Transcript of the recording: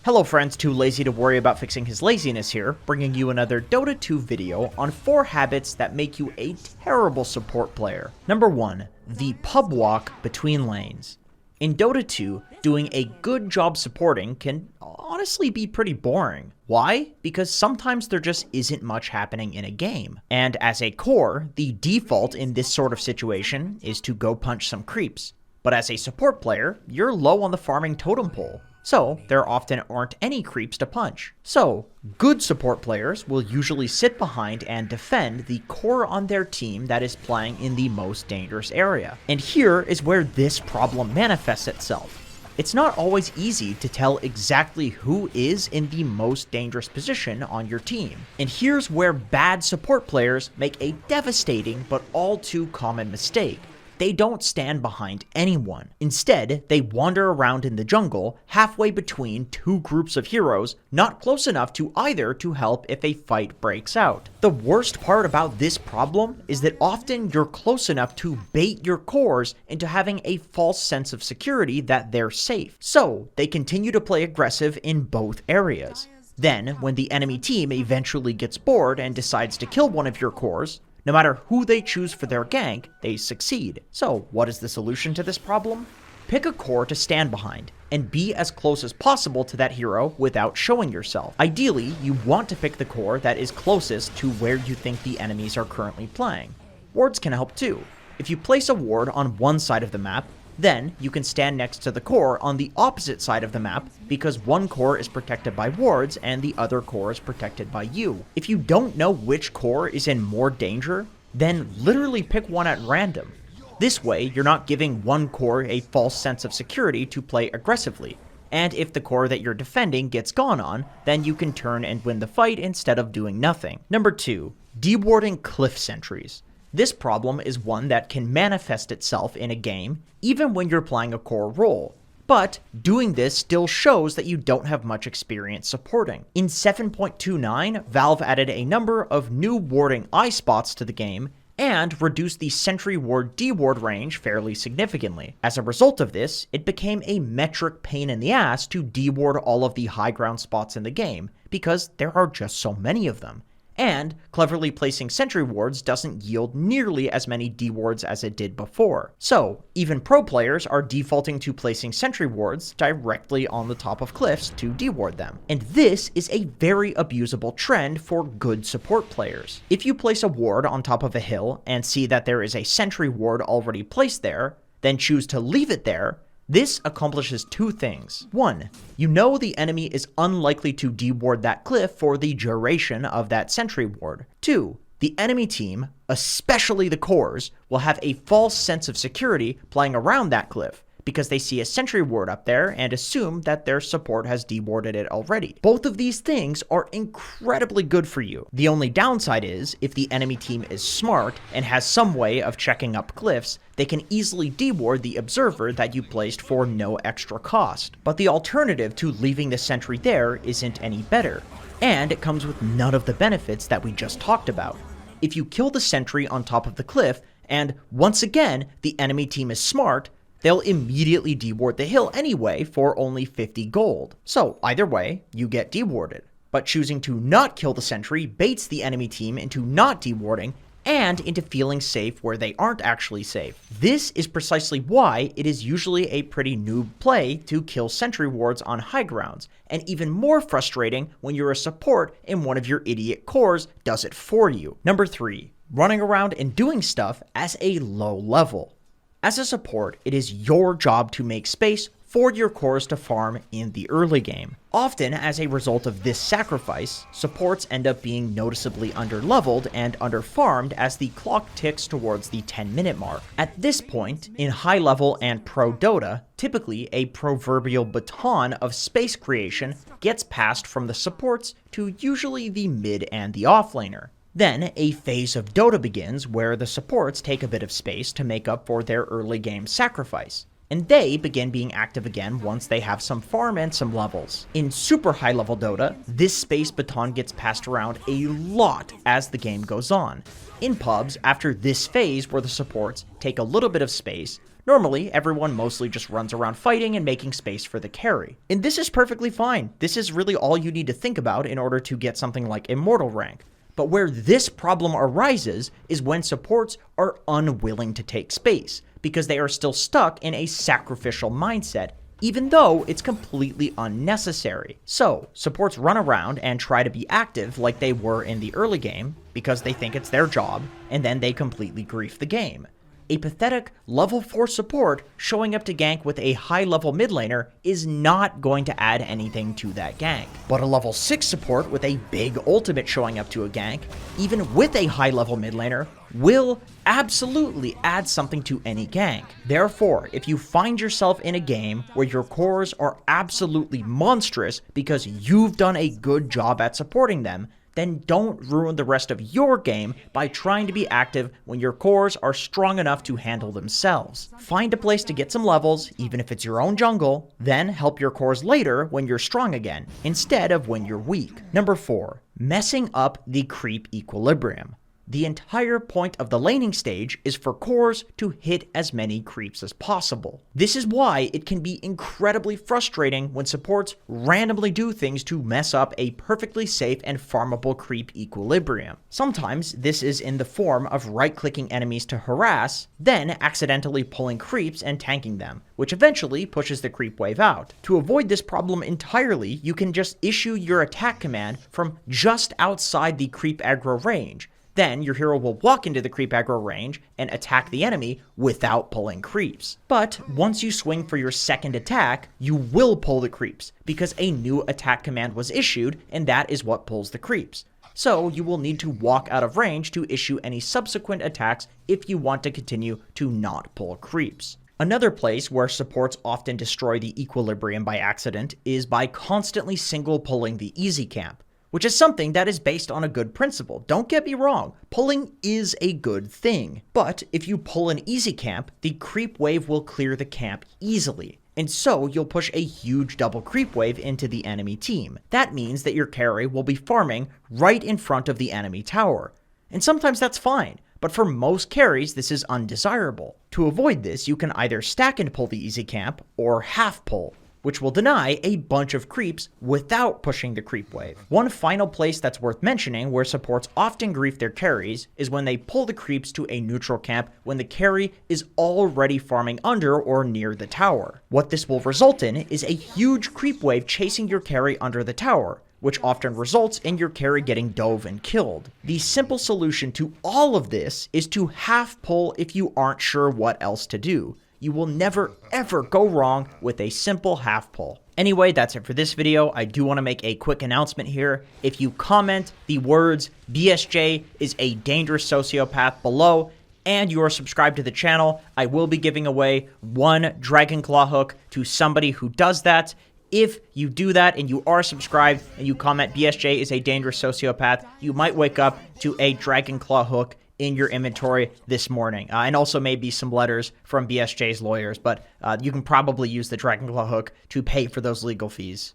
Hello friends, too lazy to worry about fixing his laziness here, bringing you another Dota 2 video on 4 habits that make you a terrible support player. Number 1. The pub walk between lanes. In Dota 2, doing a good job supporting can honestly be pretty boring. Why? Because sometimes there just isn't much happening in a game. And as a core, the default in this sort of situation is to go punch some creeps. But as a support player, you're low on the farming totem pole. So, there often aren't any creeps to punch. So, good support players will usually sit behind and defend the core on their team that is playing in the most dangerous area. And here is where this problem manifests itself. It's not always easy to tell exactly who is in the most dangerous position on your team. And here's where bad support players make a devastating but all too common mistake. They don't stand behind anyone. Instead, they wander around in the jungle, halfway between two groups of heroes, not close enough to either to help if a fight breaks out. The worst part about this problem is that often you're close enough to bait your cores into having a false sense of security that they're safe. So, they continue to play aggressive in both areas. Then, when the enemy team eventually gets bored and decides to kill one of your cores, no matter who they choose for their gank, they succeed. So, what is the solution to this problem? Pick a core to stand behind, and be as close as possible to that hero without showing yourself. Ideally, you want to pick the core that is closest to where you think the enemies are currently playing. Wards can help too. If you place a ward on one side of the map, then you can stand next to the core on the opposite side of the map because one core is protected by wards and the other core is protected by you. If you don't know which core is in more danger, then literally pick one at random. This way, you're not giving one core a false sense of security to play aggressively. And if the core that you're defending gets gone on, then you can turn and win the fight instead of doing nothing. Number 2. Dewarding cliff sentries. This problem is one that can manifest itself in a game, even when you're playing a core role. But doing this still shows that you don't have much experience supporting. In 7.29, Valve added a number of new warding eye spots to the game, and reduced the sentry ward deward range fairly significantly. As a result of this, it became a metric pain in the ass to deward all of the high ground spots in the game, because there are just so many of them. And cleverly placing sentry wards doesn't yield nearly as many dewards as it did before. So, even pro players are defaulting to placing sentry wards directly on the top of cliffs to deward them. And this is a very abusable trend for good support players. If you place a ward on top of a hill and see that there is a sentry ward already placed there, then choose to leave it there, this accomplishes 2 things. 1. You know the enemy is unlikely to deward that cliff for the duration of that sentry ward. 2. The enemy team, especially the cores, will have a false sense of security playing around that cliff, because they see a sentry ward up there and assume that their support has dewarded it already. Both of these things are incredibly good for you. The only downside is, if the enemy team is smart and has some way of checking up cliffs, they can easily deward the observer that you placed for no extra cost. But the alternative to leaving the sentry there isn't any better, and it comes with none of the benefits that we just talked about. If you kill the sentry on top of the cliff, and once again the enemy team is smart, they'll immediately deward the hill anyway for only 50 gold. So either way, you get dewarded. But choosing to not kill the sentry baits the enemy team into not dewarding and into feeling safe where they aren't actually safe. This is precisely why it is usually a pretty noob play to kill sentry wards on high grounds, and even more frustrating when you're a support and one of your idiot cores does it for you. Number 3. Running around and doing stuff as a low level. As a support, it is your job to make space for your cores to farm in the early game. Often, as a result of this sacrifice, supports end up being noticeably underleveled and underfarmed as the clock ticks towards the 10-minute mark. At this point, in high level and pro Dota, typically a proverbial baton of space creation gets passed from the supports to usually the mid and the offlaner. Then, a phase of Dota begins where the supports take a bit of space to make up for their early game sacrifice, and they begin being active again once they have some farm and some levels. In super high level Dota, this space baton gets passed around a lot as the game goes on. In pubs, after this phase where the supports take a little bit of space, Normally, everyone mostly just runs around fighting and making space for the carry. And this is perfectly fine. This is really all you need to think about in order to get something like Immortal rank. But where this problem arises is when supports are unwilling to take space, because they are still stuck in a sacrificial mindset, even though it's completely unnecessary. So, supports run around and try to be active like they were in the early game, because they think it's their job, and then they completely grief the game. A pathetic level 4 support showing up to gank with a high level mid laner is not going to add anything to that gank. But a level 6 support with a big ultimate showing up to a gank, even with a high level mid laner, will absolutely add something to any gank. Therefore, if you find yourself in a game where your cores are absolutely monstrous because you've done a good job at supporting them, then don't ruin the rest of your game by trying to be active when your cores are strong enough to handle themselves. Find a place to get some levels, even if it's your own jungle, then help your cores later when you're strong again, instead of when you're weak. Number 4, messing up the creep equilibrium. The entire point of the laning stage is for cores to hit as many creeps as possible. This is why it can be incredibly frustrating when supports randomly do things to mess up a perfectly safe and farmable creep equilibrium. Sometimes this is in the form of right-clicking enemies to harass, then accidentally pulling creeps and tanking them, which eventually pushes the creep wave out. To avoid this problem entirely, you can just issue your attack command from just outside the creep aggro range. Then your hero will walk into the creep aggro range and attack the enemy without pulling creeps. But once you swing for your second attack, you will pull the creeps, because a new attack command was issued, and that is what pulls the creeps. So you will need to walk out of range to issue any subsequent attacks if you want to continue to not pull creeps. Another place where supports often destroy the equilibrium by accident is by constantly single pulling the easy camp, which is something that is based on a good principle. Don't get me wrong, pulling is a good thing. But if you pull an easy camp, the creep wave will clear the camp easily, and so you'll push a huge double creep wave into the enemy team. That means that your carry will be farming right in front of the enemy tower. And sometimes that's fine, but for most carries this is undesirable. To avoid this, you can either stack and pull the easy camp, or half pull, which will deny a bunch of creeps without pushing the creep wave. One final place that's worth mentioning where supports often grief their carries is when they pull the creeps to a neutral camp when the carry is already farming under or near the tower. What this will result in is a huge creep wave chasing your carry under the tower, which often results in your carry getting dove and killed. The simple solution to all of this is to half pull if you aren't sure what else to do. You will never ever go wrong with a simple half pull. Anyway, that's it for this video. I do want to make a quick announcement here. If you comment the words BSJ is a dangerous sociopath below, and you are subscribed to the channel, I will be giving away one Dragon Claw hook to somebody who does that. If you do that and you are subscribed and you comment BSJ is a dangerous sociopath, you might wake up to a Dragon Claw hook in your inventory this morning, and also maybe some letters from BSJ's lawyers, but you can probably use the Dragon Claw hook to pay for those legal fees.